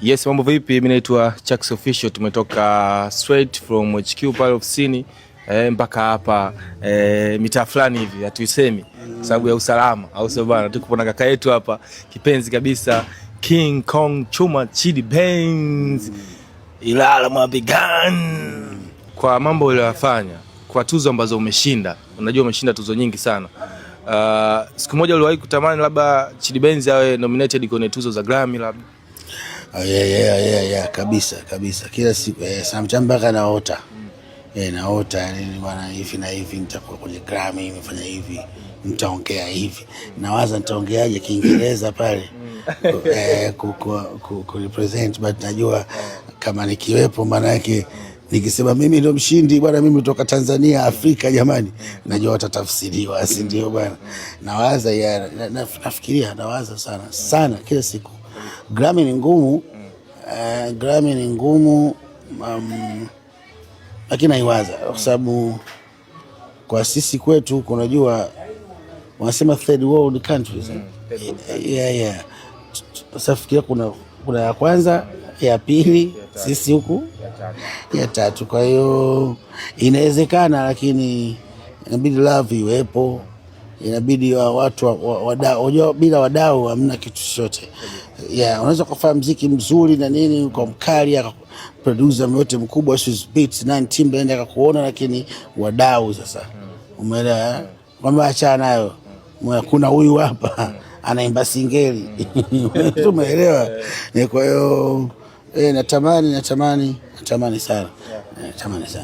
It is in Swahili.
Yes, mambo vipi? Mimi naitwa Chucks Official. Tumetoka straight from HQ pale ofisini mpaka hapa mitaa fulani hivi hatuisemi sababu ya usalama, au sio bwana? Tuko na kaka yetu hapa kipenzi kabisa, King Kong Chuma Chidi Benz Ilala Mabigan. Kwa mambo uliyofanya, kwa tuzo ambazo umeshinda, unajua umeshinda tuzo nyingi sana. Siku moja uliwahi kutamani labda Chidi Benz awe nominated kwenye tuzo za Grammy labda? Yeah, kabisa. Kila siku samchambaka naota. Naota yani bwana hivi na hivi nitakuwa kwenye Grammy, nimefanya hivi, nitaongea hivi. Nawaza nitaongeaje Kiingereza pale. Ku represent, but najua kama nikiwepo maana yake nikisema mimi ndio mshindi bwana, mimi kutoka Tanzania, Afrika jamani, najua watatafsiriwa, si ndio bwana? Nawaza nafikiria, nawaza sana kila siku. Grammy ni ngumu, lakini naiwaza kwa sababu kwa sisi kwetu kunajua wanasema third world countries. Sasa fikiria kuna ya kwanza, ya pili, sisi huku ya tatu. Kwa hiyo inawezekana, lakini inabidi love iwepo, inabidi watu wadau. Bila wadau hamna kitu chochote. Unaweza kufanya muziki mzuri na nini kwa mkali, producer yote mkubwa beats 9 team band akakuona, lakini wadau sasa, umeelewa kwamba achana nayo, kuna huyu hapa anaimba singeli umeelewa? Kwa hiyo natamani sana.